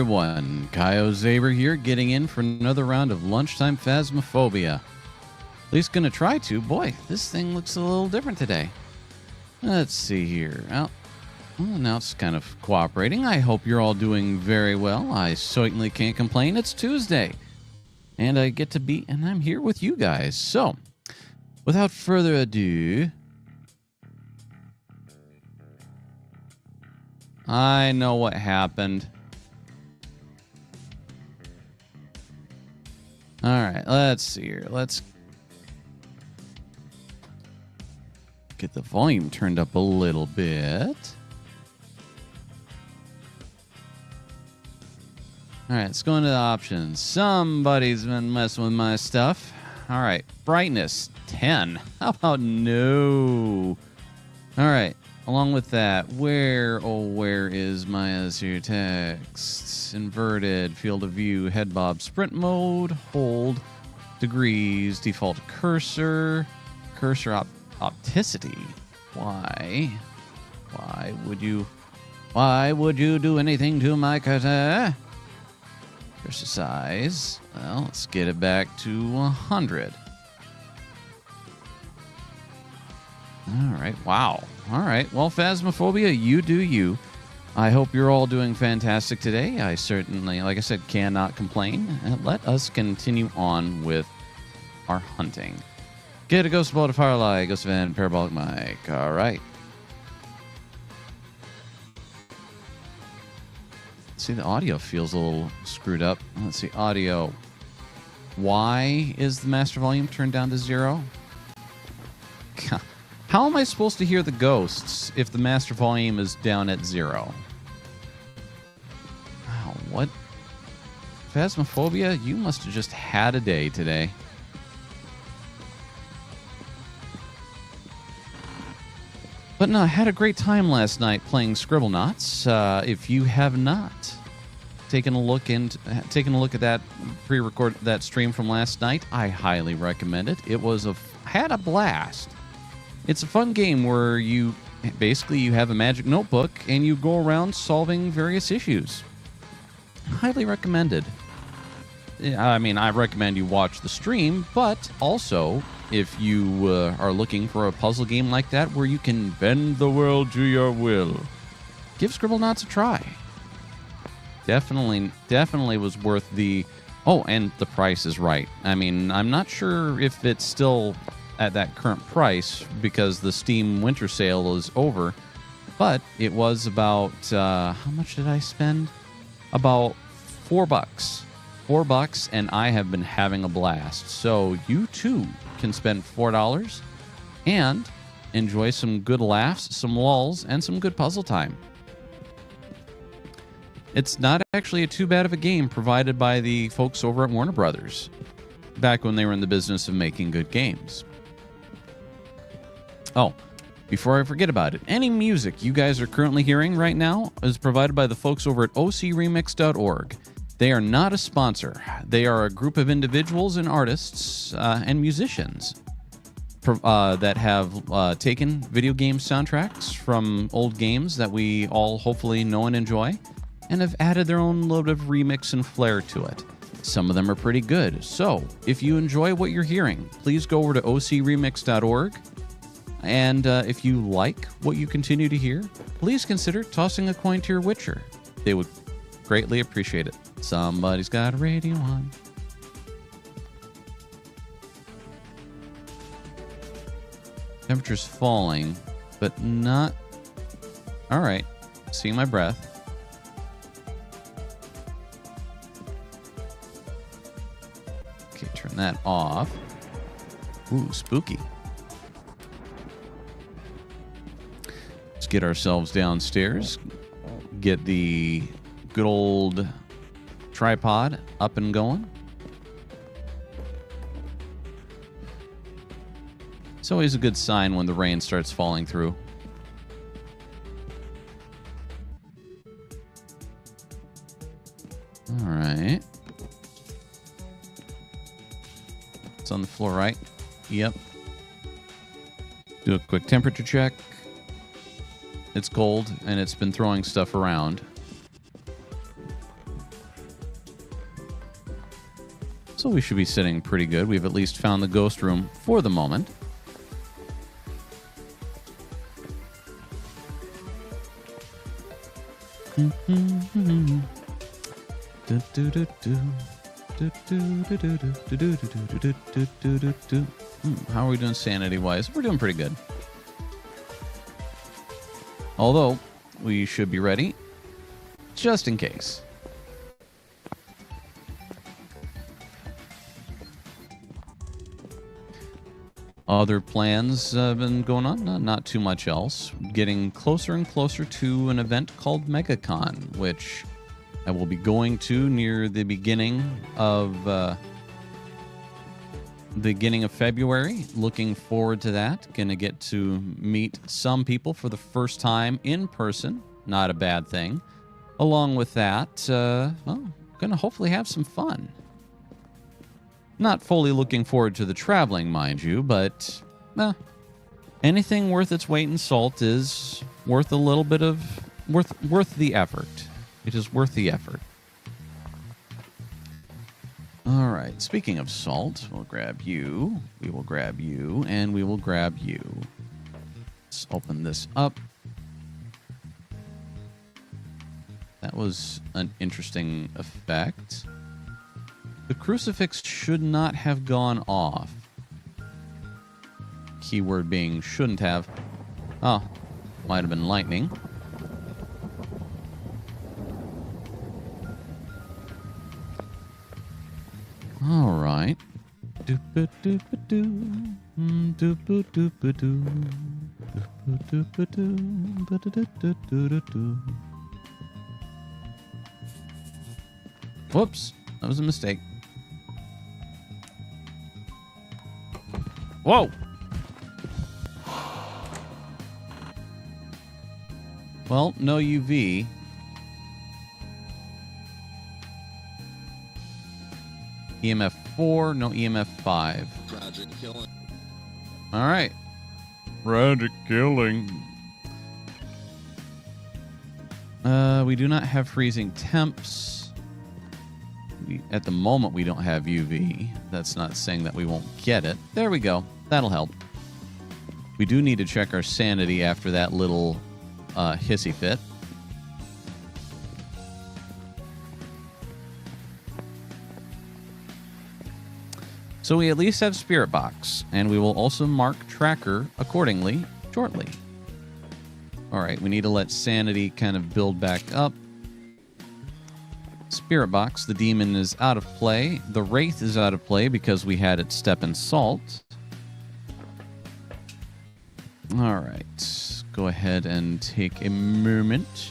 everyone, Kyo Zaber here, getting in for another round of Lunchtime Phasmophobia. At least gonna try to. Boy, this thing looks a little different today. Let's see here. Well, now it's kind of cooperating. I hope you're all doing very well. I certainly can't complain. It's Tuesday, and I get to be, and I'm here with you guys. So, without further ado, I know what happened. All right, let's see here. Let's get the volume turned up a little bit. All right, let's go into the options. Somebody's been messing with my stuff. All right, brightness 10. How about no? All right, along with that, where is my here text? Inverted, field of view, head bob, sprint mode, hold, degrees, default cursor, opticity. Why would you do anything to my cursor? Cursor size. Well, let's get it back to 100. All right. Wow. All right. Well, Phasmophobia, you do you. I hope you're all doing fantastic today. I certainly, like I said, cannot complain. And let us continue on with our hunting. Get a ghost ball to firelight, ghost van, parabolic mic. All right. See, the audio feels a little screwed up. Let's see, audio. Why is the master volume turned down to 0? How am I supposed to hear the ghosts if the master volume is down at 0? Wow, what? Phasmophobia, you must have just had a day today. But no, I had a great time last night playing Scribblenauts. If you have not taken a look at that that stream from last night, I highly recommend it. It was had a blast. It's a fun game where you have a magic notebook and you go around solving various issues. Highly recommended. I mean, I recommend you watch the stream, but also if you are looking for a puzzle game like that where you can bend the world to your will, give Scribblenauts a try. Definitely was worth the... Oh, and the price is right. I mean, I'm not sure if it's still at that current price because the Steam winter sale is over, but it was about... how much did I spend? About $4. $4, and I have been having a blast. So you too can spend $4 and enjoy some good laughs, some lulls, and some good puzzle time. It's not actually too bad of a game provided by the folks over at Warner Brothers back when they were in the business of making good games. Oh, before I forget about it, any music you guys are currently hearing right now is provided by the folks over at ocremix.org. They are not a sponsor. They are a group of individuals and artists and musicians that have taken video game soundtracks from old games that we all hopefully know and enjoy and have added their own load of remix and flair to it. Some of them are pretty good. So if you enjoy what you're hearing, please go over to ocremix.org. And if you like what you continue to hear, please consider tossing a coin to your Witcher. They would greatly appreciate it. Somebody's got a radio on. Temperature's falling, but not... All right. Seeing my breath. Okay, turn that off. Ooh, spooky. Let's get ourselves downstairs. Get the good old tripod up and going. It's always a good sign when the rain starts falling through. All right. It's on the floor, right? Yep. Do a quick temperature check. It's cold, and it's been throwing stuff around. So we should be sitting pretty good. We've at least found the ghost room for the moment. How are we doing sanity-wise? We're doing pretty good. Although, we should be ready just in case. Other plans have been going on, not too much else. Getting closer and closer to an event called MegaCon, which I will be going to near the beginning of February. Looking forward to that. Gonna get to meet some people for the first time in person. Not a bad thing. Along with that, gonna hopefully have some fun. Not fully looking forward to the traveling, mind you, but anything worth its weight in salt is worth a little bit of worth the effort. It is worth the effort. All right. Speaking of salt, we'll grab you. We will grab you, and we will grab you. Let's open this up. That was an interesting effect. The crucifix should not have gone off. Keyword being shouldn't have. Oh, might have been lightning. All right. Whoops, that was a mistake. Whoa! Well, no UV. EMF 4, no EMF 5. Tragic killing. All right. Tragic killing. We do not have freezing temps. At the moment, we don't have UV. That's not saying that we won't get it. There we go. That'll help. We do need to check our sanity after that little hissy fit. So we at least have Spirit Box, and we will also mark Tracker accordingly shortly. All right, we need to let Sanity kind of build back up. Spirit Box, the demon is out of play. The Wraith is out of play because we had it step in salt. All right, go ahead and take a moment.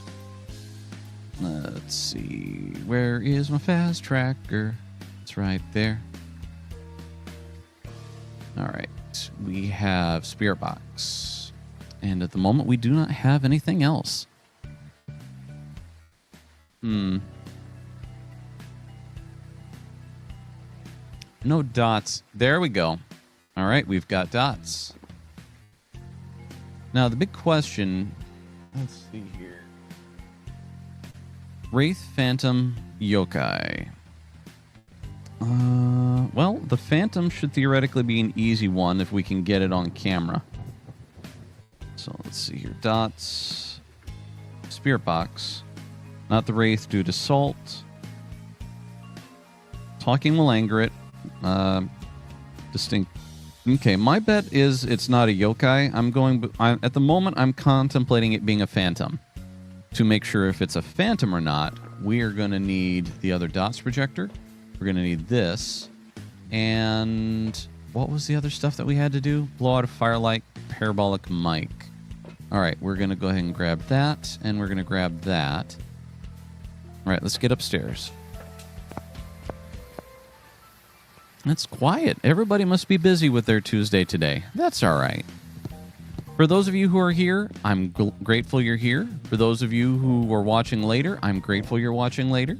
Let's see, where is my fast tracker? It's right there. All right, we have Spirit Box. And at the moment, we do not have anything else. No dots. There we go. All right, we've got dots. Now, the big question... Let's see here. Wraith, Phantom, Yokai. Well, the Phantom should theoretically be an easy one if we can get it on camera. So let's see here. Dots. Spirit Box. Not the Wraith due to salt. Talking will anger it. Distinct. Okay, my bet is it's not a yokai. At the moment, I'm contemplating it being a phantom. To make sure if it's a phantom or not, we are going to need the other dots projector. We're going to need this. And what was the other stuff that we had to do? Blow out a firelight, parabolic mic. All right, we're going to go ahead and grab that, and we're going to grab that. All right, let's get upstairs. It's quiet. Everybody must be busy with their Tuesday today. That's all right. For those of you who are here, I'm grateful you're here. For those of you who are watching later, I'm grateful you're watching later.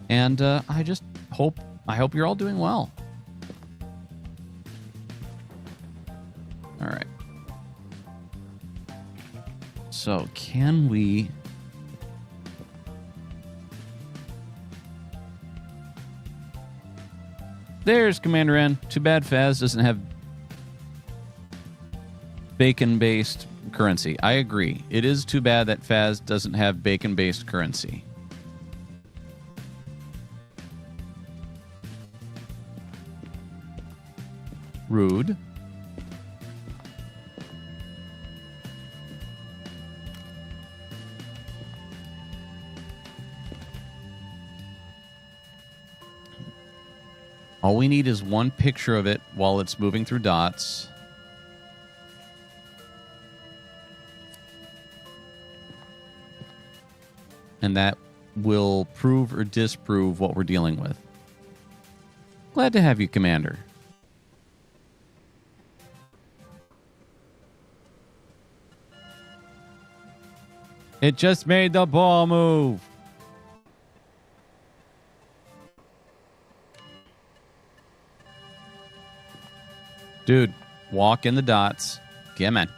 And I hope you're all doing well. All right. So, can we... There's Commander N. Too bad Phas doesn't have bacon-based currency. I agree. It is too bad that Phas doesn't have bacon-based currency. Rude. All we need is one picture of it while it's moving through dots. And that will prove or disprove what we're dealing with. Glad to have you, Commander. It just made the ball move. Dude, walk in the dots. Come on.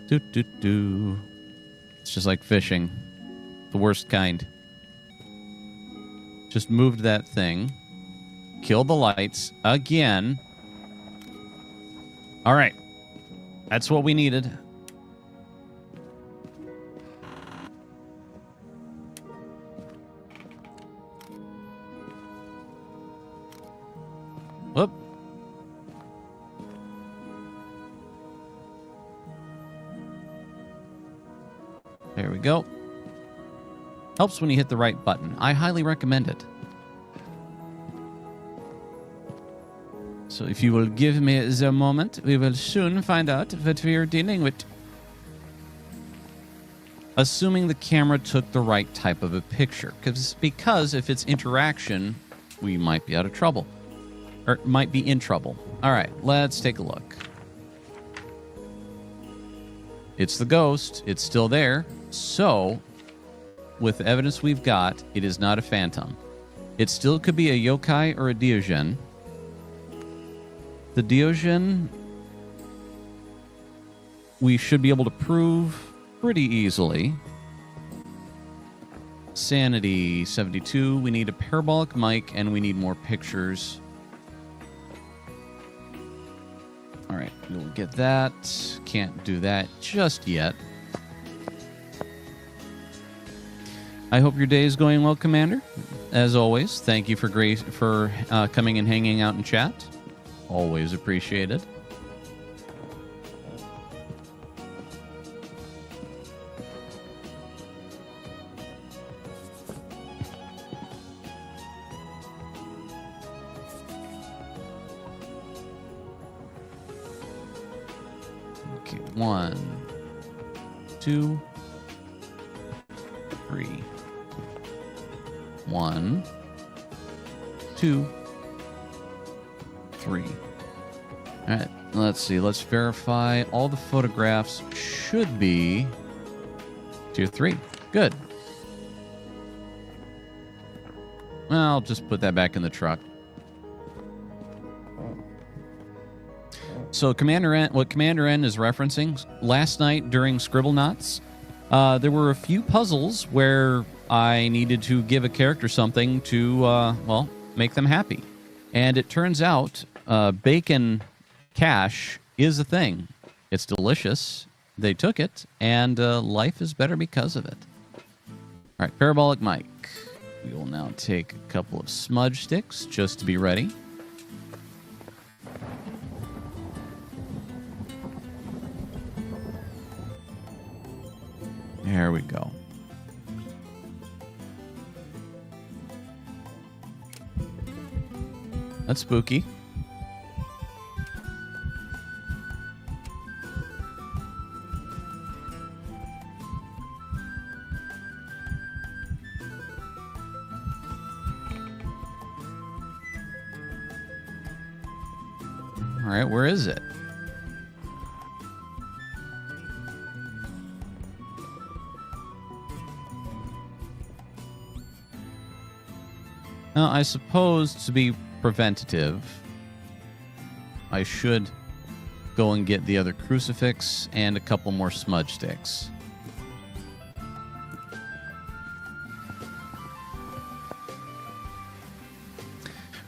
Do. It's just like fishing. The worst kind. Just moved that thing. Killed the lights again. All right. That's what we needed. Whoop. There we go. Helps when you hit the right button. I highly recommend it. So if you will give me the moment, we will soon find out what we are dealing with. Assuming the camera took the right type of a picture. Because if it's interaction, we might be out of trouble. Or might be in trouble. All right, let's take a look. It's the ghost. It's still there. So, with the evidence we've got, it is not a phantom. It still could be a yokai or a Diogen. The Diogen, we should be able to prove pretty easily. Sanity 72. We need a parabolic mic, and we need more pictures. All right, we'll get that. Can't do that just yet. I hope your day is going well, Commander. As always, thank you for coming and hanging out in chat. Always appreciated. Okay, 1, 2, 3. 1, 2, 3. All right, let's see. Let's verify. All the photographs should be tier 3. Good. Well, I'll just put that back in the truck. So Commander N, what Commander N is referencing, last night during Scribblenauts, there were a few puzzles where I needed to give a character something to, well, make them happy. And it turns out bacon cash is a thing. It's delicious. They took it, and life is better because of it. All right, parabolic mic. We will now take a couple of smudge sticks just to be ready. There we go. That's spooky. All right, where is it? Now, I suppose to be preventative, I should go and get the other crucifix and a couple more smudge sticks.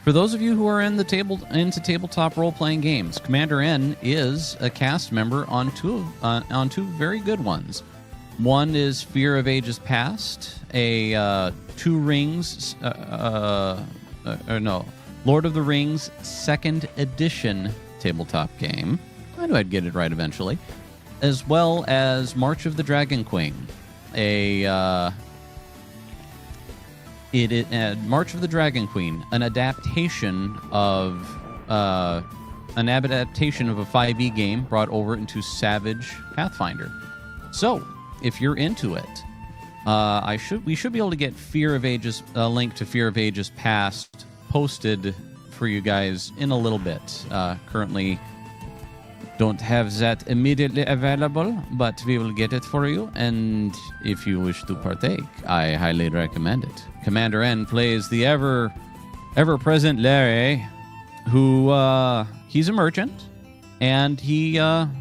For those of you who are into tabletop role-playing games, Commander N is a cast member on two very good ones. One is Fear of Ages Past, a Two Rings, Lord of the Rings 2nd Edition tabletop game. I knew I'd get it right eventually. As well as March of the Dragon Queen, March of the Dragon Queen, an adaptation of a 5e game brought over into Savage Pathfinder. So, if you're into it, we should be able to get a link to Fear of Ages Past posted for you guys in a little bit. Currently, don't have that immediately available, but we will get it for you. And if you wish to partake, I highly recommend it. Commander N plays the ever-present Larry, who he's a merchant, and he and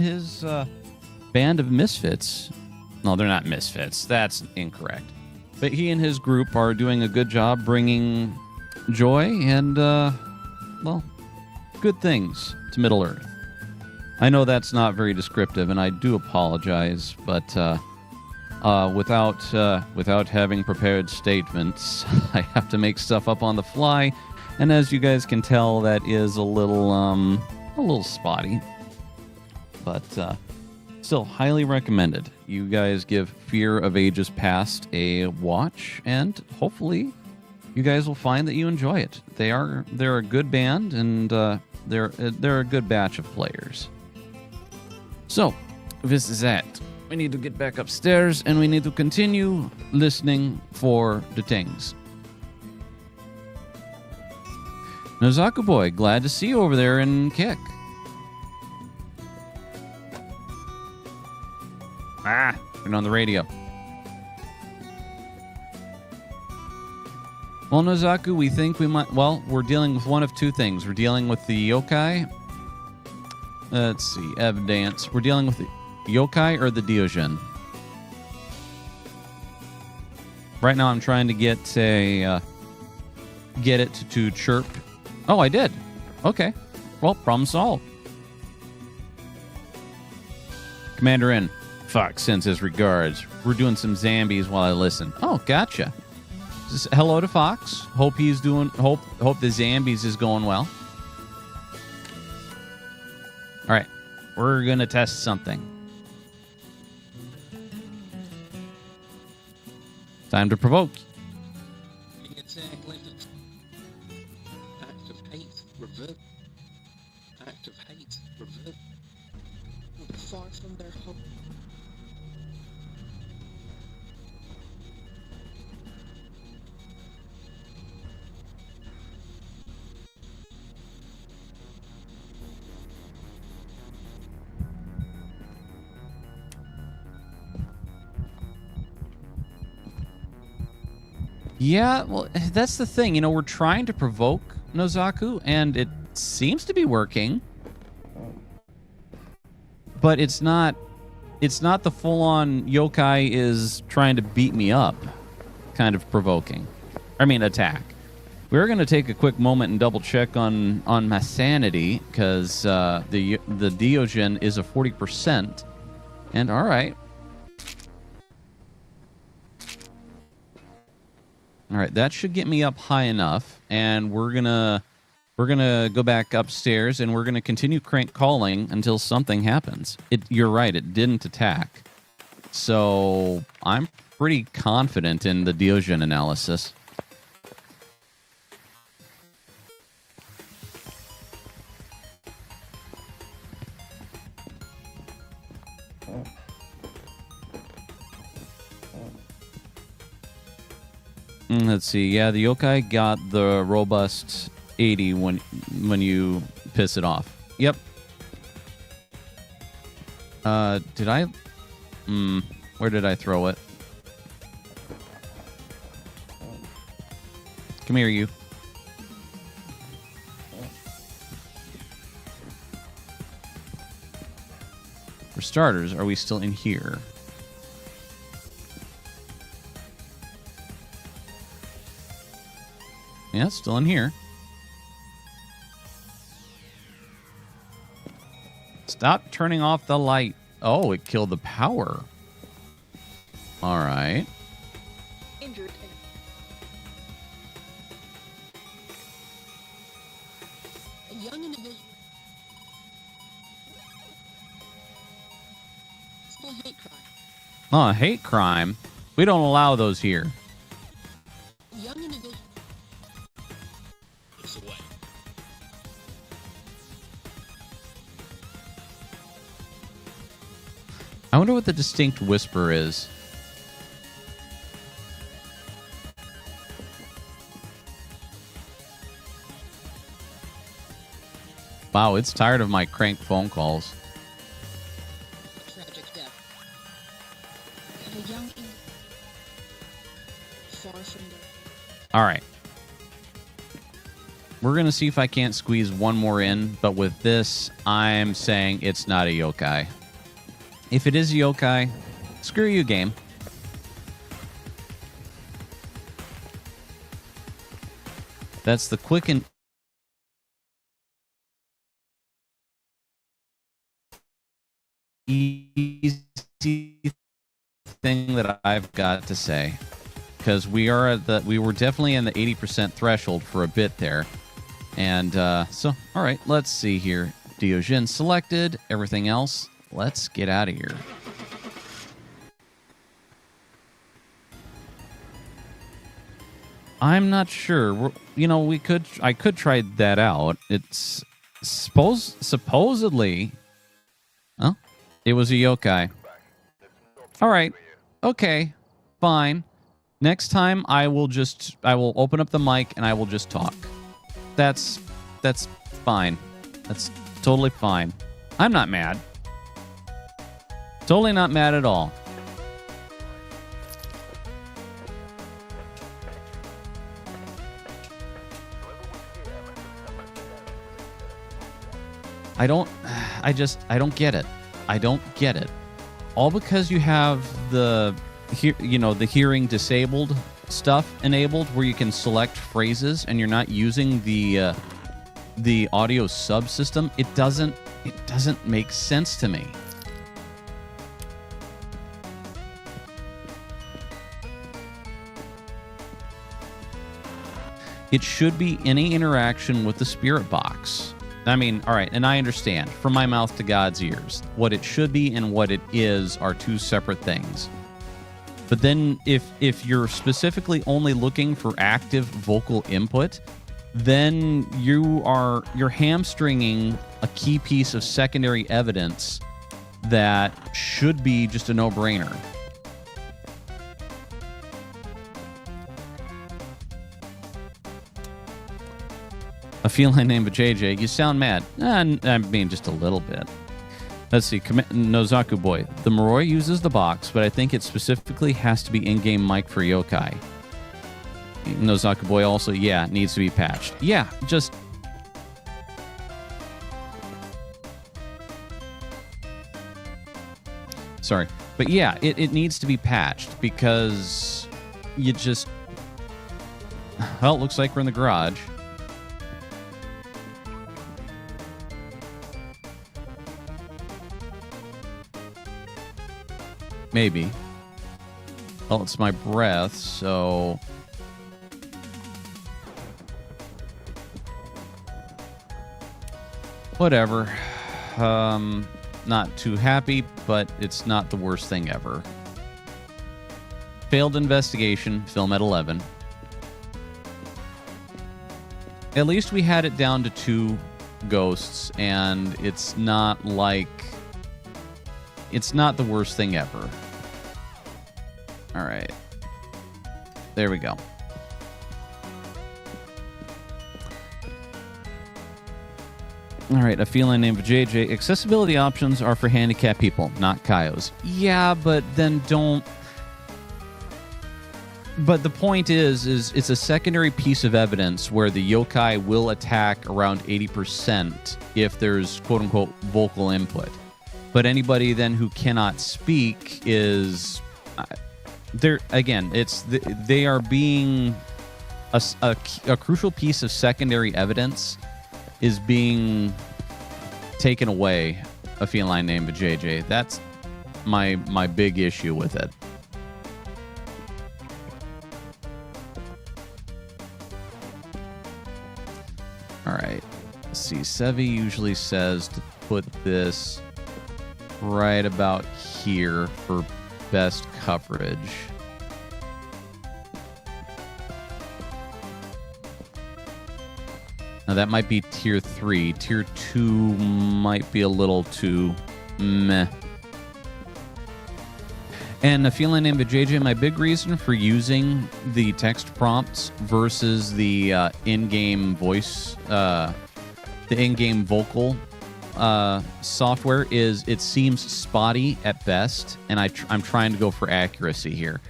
his band of misfits. No, they're not misfits. That's incorrect. But he and his group are doing a good job bringing joy and good things to Middle Earth. I know that's not very descriptive, and I do apologize, but without having prepared statements, I have to make stuff up on the fly, and as you guys can tell, that is a little spotty, but still highly recommended. You guys give Fear of Ages Past a watch, and hopefully you guys will find that you enjoy it. They're a good band, and they're a good batch of players. So, this is that. We need to get back upstairs, and we need to continue listening for the things. Nozaku boy, glad to see you over there in Kick. Turn on the radio. Well, Nozaku, we think we might... Well, we're dealing with one of two things. We're dealing with the yokai... Let's see, evidence. We're dealing with the yokai or the Diogen. Right now I'm trying to get it to chirp. Oh, I did. Okay. Well, problem solved. Commander N. Fox sends his regards. We're doing some zombies while I listen. Oh, gotcha. Just hello to Fox. Hope the zombies is going well. All right, we're going to test something. Time to provoke. Act of hate, revert. Act of hate, revert. Far from their home. Yeah, well, that's the thing. You know, we're trying to provoke Nozaku, and it seems to be working. But it's not the full-on yokai is trying to beat me up kind of provoking. I mean, attack. We're going to take a quick moment and double-check on my sanity, because the Diogen is a 40%. And, all right. All right, that should get me up high enough, and we're gonna go back upstairs, and we're gonna continue crank calling until something happens. You're right, it didn't attack, so I'm pretty confident in the Diogen analysis. Let's see. Yeah, the yokai got the robust 80 when you piss it off. Yep. Did I? Where did I throw it? Come here, you. For starters, are we still in here? Yeah, it's still in here. Stop turning off the light. Oh, it killed the power. All right. Injured. A young individual. Still hate crime. Oh, hate crime. We don't allow those here. Young individual. It's away. I wonder what the distinct whisper is. Wow, it's tired of my crank phone calls. Tragic death. Of a young individual. Far from there. All right. We're going to see if I can't squeeze one more in, but with this, I'm saying it's not a yokai. If it is a yokai, screw you, game. That's the quick and easy thing that I've got to say, because we were definitely in the 80% threshold for a bit there, and so all right, let's see here. Diogene selected. Everything else, let's get out of here. I'm not sure. I could try that out. It's supposedly. Oh, it was a yokai. All right. Okay. Fine. Next time I will open up the mic and I will just talk. That's fine. That's totally fine. I'm not mad. Totally not mad at all. I don't get it. I don't get it. All because you have the hearing disabled stuff enabled, where you can select phrases and you're not using the audio subsystem. It doesn't make sense to me. It should be any interaction with the spirit box. I mean, all right, and I understand, from my mouth to God's ears, what it should be and what it is are two separate things. But then if you're specifically only looking for active vocal input, then you're hamstringing a key piece of secondary evidence that should be just a no-brainer. A feline named JJ. You sound mad. I mean, just a little bit. Let's see. Nozaku Boy. The Moroi uses the box, but I think it specifically has to be in-game mic for yokai. Nozaku Boy also, yeah, needs to be patched. Yeah, just... Sorry. But yeah, it needs to be patched because you just... Well, it looks like we're in the garage. Maybe. Well, it's my breath, so... Whatever. Not too happy, but it's not the worst thing ever. Failed investigation, film at 11. At least we had it down to 2 ghosts, and it's not like... It's not the worst thing ever. All right. There we go. All right, a feline named JJ. Accessibility options are for handicapped people, not Kaios. Yeah, but then don't... But the point is it's a secondary piece of evidence where the yokai will attack around 80% if there's quote-unquote vocal input. But anybody then who cannot speak is... They're, again, they are being... A crucial piece of secondary evidence is being taken away a feline named JJ. That's my big issue with it. All right. Let's see. Sevi usually says to put this right about here for best coverage. Now that might be tier 3. Tier 2 might be a little too meh. And a feline named JJ, my big reason for using the text prompts versus the in-game voice, the in-game vocal software is it seems spotty at best, and I'm trying to go for accuracy here.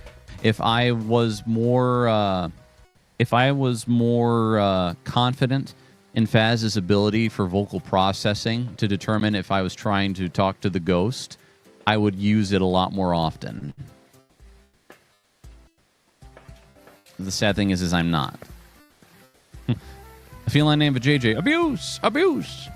If I was more confident in Faz's ability for vocal processing to determine if I was trying to talk to the ghost, I would use it a lot more often. The sad thing is I'm not. A feline named JJ. Abuse! Abuse!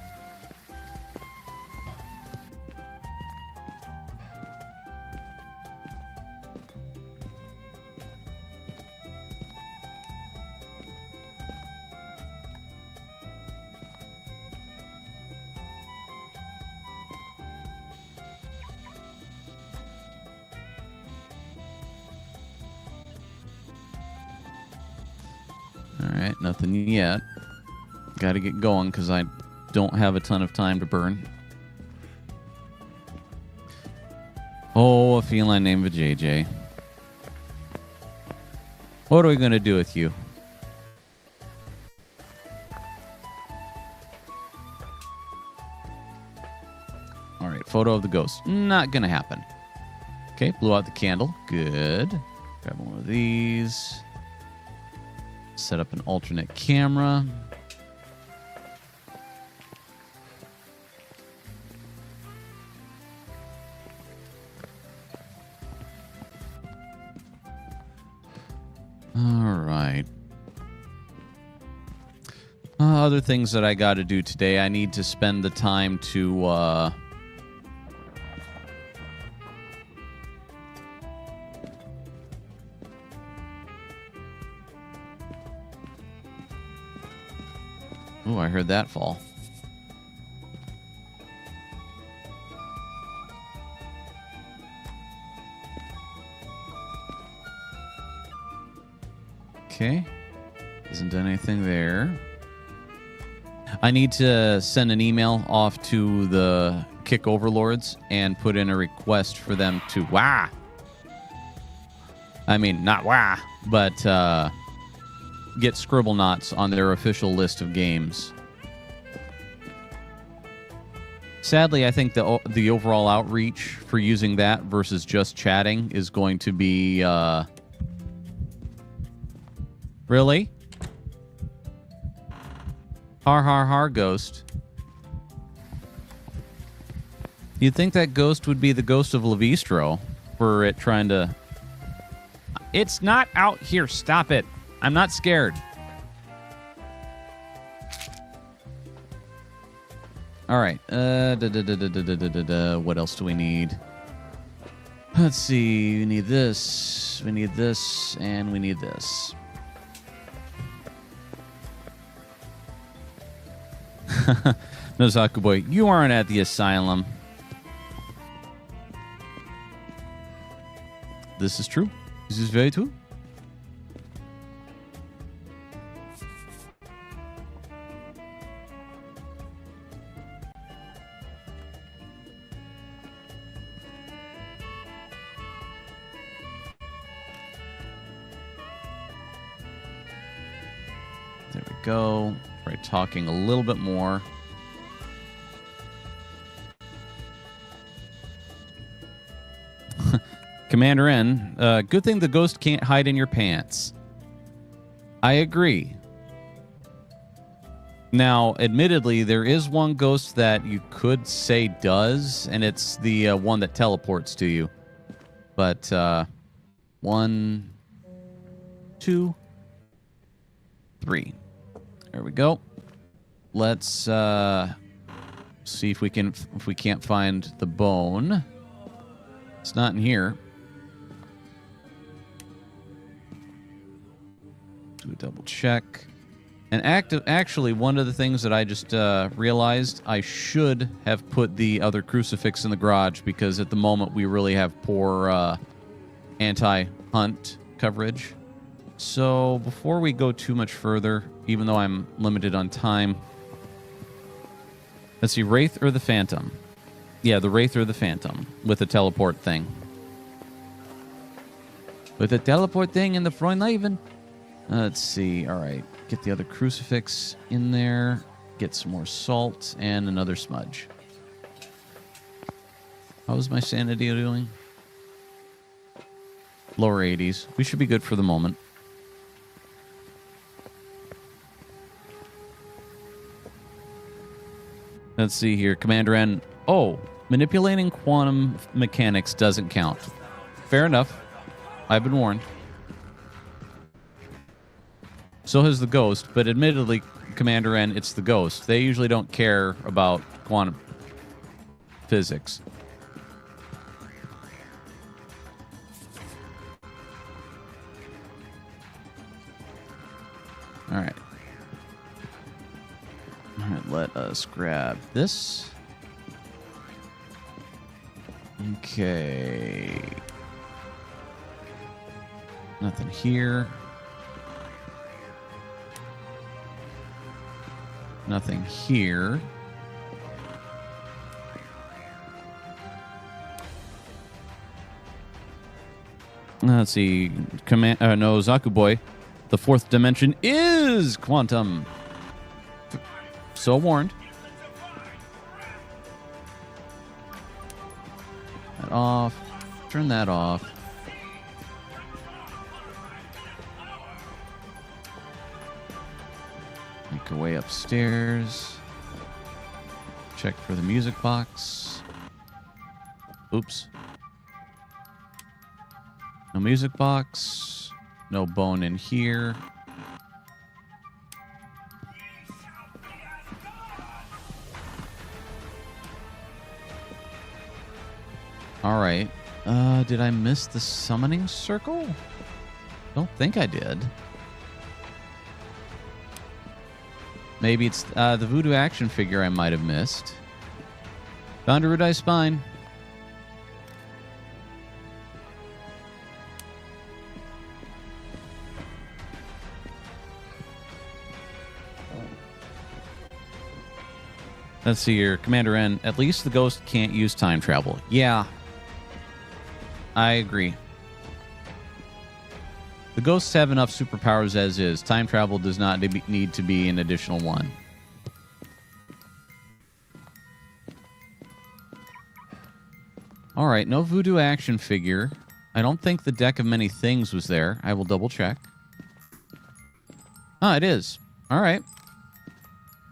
Alright, nothing yet. Gotta get going because I don't have a ton of time to burn. Oh, a feline named JJ. What are we going to do with you? Alright, photo of the ghost. Not going to happen. Okay, blew out the candle. Good. Grab one of these. Set up an alternate camera. All right. Other things that I got to do today. I need to spend the time to Oh, I heard that fall. Okay. Hasn't done anything there. I need to send an email off to the Kick Overlords and put in a request for them to I mean, not but get Scribblenauts on their official list of games. Sadly, I think the overall outreach for using that versus just chatting is going to be really? Har har har ghost. You'd think that ghost would be the ghost of Levistro for it trying to... It's not out here. Stop it. I'm not scared. All right. What else do we need? Let's see. We need this. We need this. And we need this. Nozaku boy, you aren't at the asylum. This is true. This is very true. There we go. Try talking a little bit more. Commander N, good thing the ghost can't hide in your pants. I agree. Now, admittedly, there is one ghost that you could say does, and it's the one that teleports to you. But, 1, 2, 3. There we go. Let's See if we can't find the bone. It's not in here. Do a double check. And actually, one of the things that I just realized, I should have put the other crucifix in the garage because at the moment we really have poor anti-hunt coverage. So before we go too much further, even though I'm limited on time, let's see, Wraith or the Phantom? Yeah, the Wraith or the Phantom with the teleport thing. With the teleport thing in the front even. Let's see. All right. Get the other crucifix in there. Get some more salt and another smudge. How's my sanity doing? Lower 80s. We should be good for the moment. Let's see here. Commander N. Oh, manipulating quantum mechanics doesn't count. Fair enough. I've been warned. So has the Ghost, but admittedly, Commander N, it's the Ghost. They usually don't care about quantum physics. All right. All right, let us grab this. Okay. Nothing here. Nothing here. Let's see. No, Zaku Boy. The fourth dimension is quantum. So warned. That off. Turn that off. Make our way upstairs. Check for the music box. Oops. No music box. No bone in here. All right. Did I miss the summoning circle? Don't think I did. Maybe it's the voodoo action figure I might have missed. Found a Rudai Spine. Let's see here. Commander N, at least the Ghost can't use time travel. Yeah. I agree. The Ghosts have enough superpowers as is. Time travel does not need to be an additional one. All right, no voodoo action figure. I don't think the deck of many things was there. I will double check. Ah, it is. All right.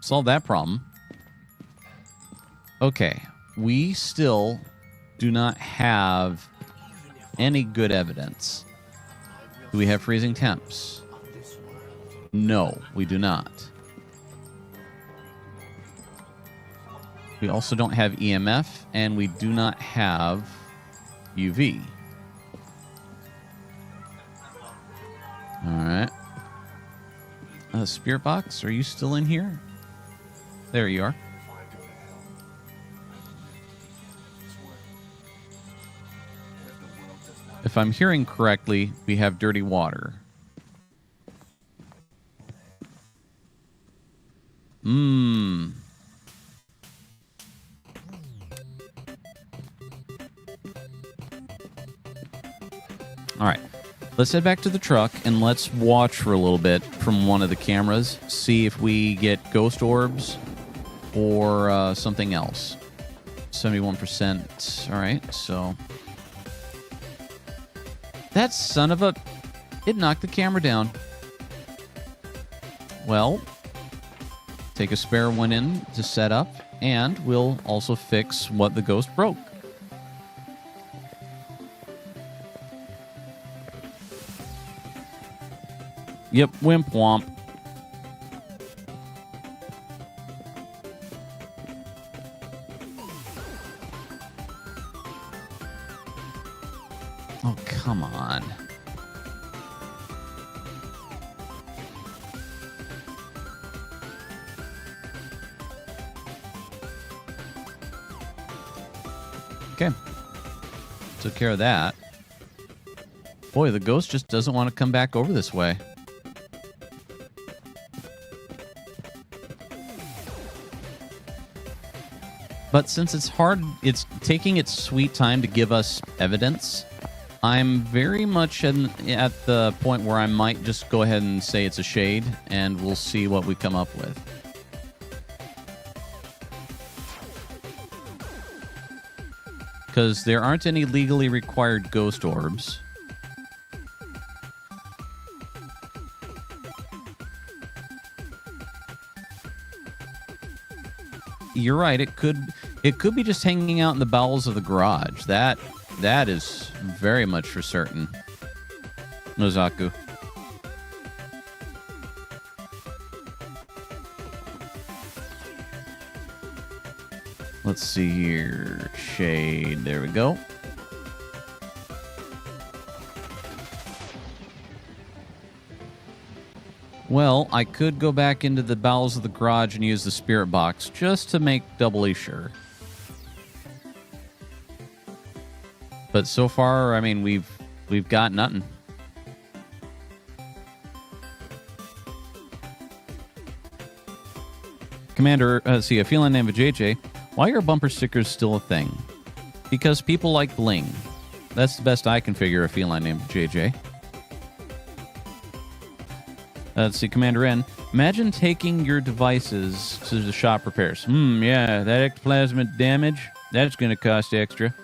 Solve that problem. Okay. We still do not have any good evidence. Do we have freezing temps? No, we do not. We also don't have EMF, and we do not have UV. All right. Spirit box, are you still in here? There you are. If I'm hearing correctly, we have dirty water. All right. Let's head back to the truck and let's watch for a little bit from one of the cameras. See if we get ghost orbs or something else. 71%. All right, so... That son of a... It knocked the camera down. Well, take a spare one in to set up, and we'll also fix what the ghost broke. Yep, wimp womp. Okay. Took care of that. Boy, the ghost just doesn't want to come back over this way. But since it's hard, it's taking its sweet time to give us evidence, I'm very much at the point where I might just go ahead and say it's a shade, and we'll see what we come up with. Because there aren't any legally required ghost orbs. You're right, it could be just hanging out in the bowels of the garage. That is very much for certain. Nozaku. Let's see here. Shade. There we go. Well, I could go back into the bowels of the garage and use the spirit box just to make doubly sure. But so far, I mean, we've got nothing. Commander, see, a feline named JJ. Why are bumper stickers still a thing? Because people like bling. That's the best I can figure a feline named JJ. Let's see, Commander N. Imagine taking your devices to the shop repairs. Yeah, that ectoplasmic damage, that's going to cost extra.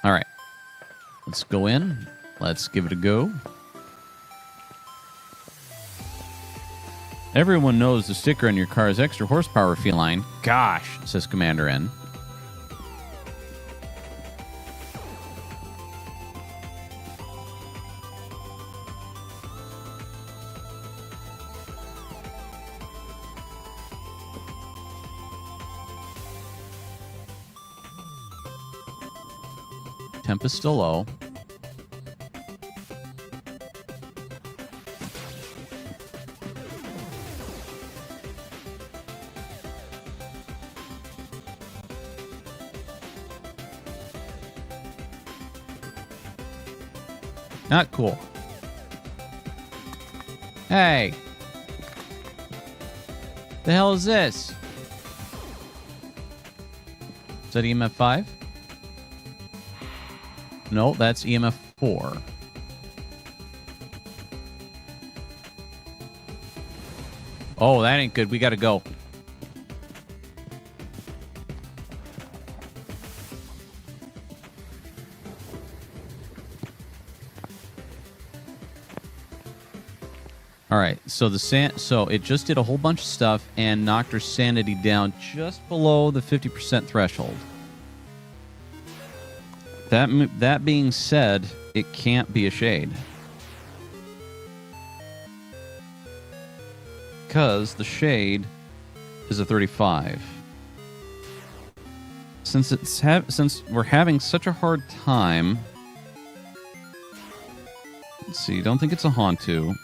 All right. Let's go in. Let's give it a go. Everyone knows the sticker on your car is extra horsepower feline. Gosh, says Commander N. Temp is still low. Not cool. Hey! The hell is this? Is that EMF 5? No, that's EMF 4. Oh, that ain't good. We gotta go. Alright, so so it just did a whole bunch of stuff and knocked her sanity down just below the 50% threshold. That being said, it can't be a shade. Because the shade is a 35. Since we're having such a hard time... Let's see, don't think it's a Hantu.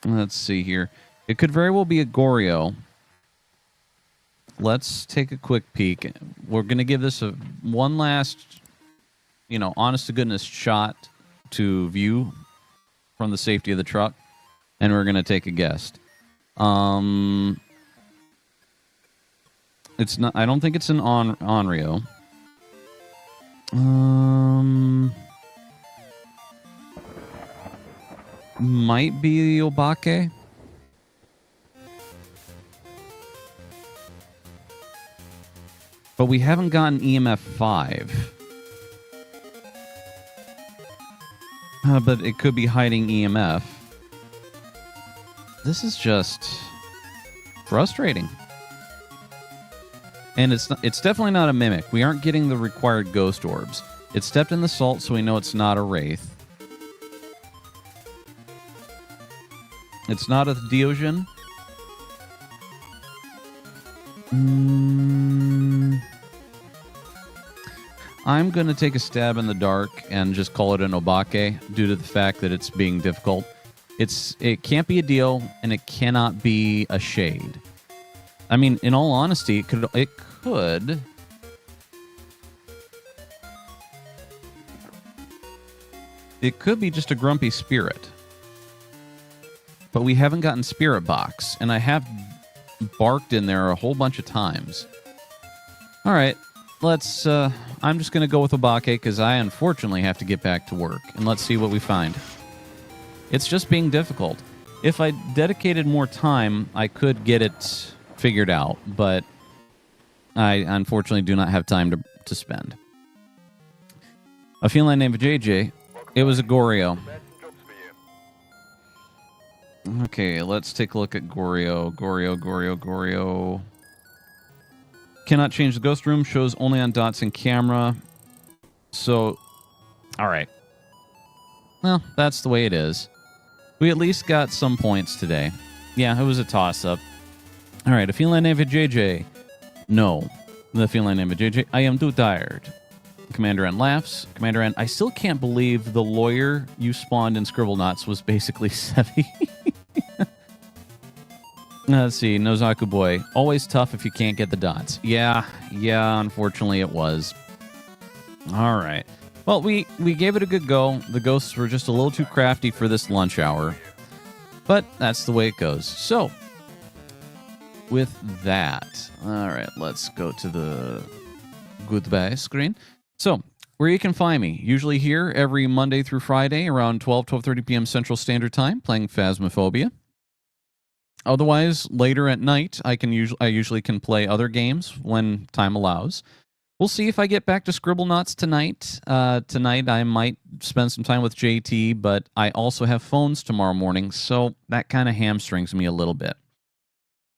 Let's see here. It could very well be a Goryo. Let's take a quick peek. We're going to give this one last, honest-to-goodness shot to view from the safety of the truck, and we're going to take a guess. It's not. I don't think it's an Onryo. Might be the Obake. But we haven't gotten EMF 5. But it could be hiding EMF. This is just frustrating. And it's definitely not a mimic. We aren't getting the required ghost orbs. It stepped in the salt, so we know it's not a wraith. It's not a Deogen. I'm going to take a stab in the dark and just call it an Obake due to the fact that it's being difficult. It can't be a deal, and it cannot be a shade. I mean, in all honesty, it could. It could be just a grumpy spirit. But we haven't gotten Spirit Box, and I have barked in there a whole bunch of times. All right, let's... I'm just going to go with Obake, because I unfortunately have to get back to work, and let's see what we find. It's just being difficult. If I dedicated more time, I could get it figured out, but I unfortunately do not have time to spend. A feline named JJ. It was a Goryo. Okay, let's take a look at Goryo. Goryo. Cannot change the ghost room. Shows only on dots and camera. So, alright. Well, that's the way it is. We at least got some points today. Yeah, it was a toss-up. Alright, a feline named JJ. No. The feline named JJ. I am too tired. Commander N laughs. Commander N, I still can't believe the lawyer you spawned in Scribblenauts was basically Sevi. Let's see. Nozaku Boy. Always tough if you can't get the dots. Yeah, unfortunately it was. All right. Well, we gave it a good go. The ghosts were just a little too crafty for this lunch hour. But that's the way it goes. So, with that, all right, let's go to the goodbye screen. So, where you can find me, usually here every Monday through Friday around 12:30 p.m. Central Standard Time, playing Phasmophobia. Otherwise, later at night, I usually can play other games when time allows. We'll see if I get back to Scribblenauts tonight. Tonight, I might spend some time with JT, but I also have phones tomorrow morning, so that kind of hamstrings me a little bit.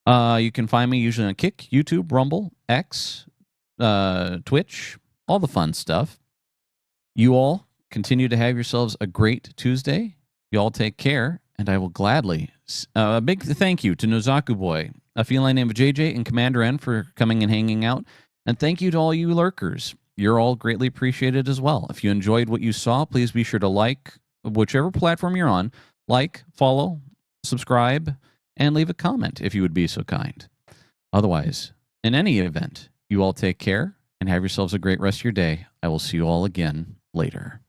You can find me usually on Kick, YouTube, Rumble, X, Twitch, all the fun stuff. You all continue to have yourselves a great Tuesday. You all take care, and I will gladly... a big thank you to Nozaku Boy, a feline named JJ, and Commander N for coming and hanging out. And thank you to all you lurkers. You're all greatly appreciated as well. If you enjoyed what you saw, please be sure to like whichever platform you're on. Like, follow, subscribe, and leave a comment if you would be so kind. Otherwise, in any event, you all take care and have yourselves a great rest of your day. I will see you all again later.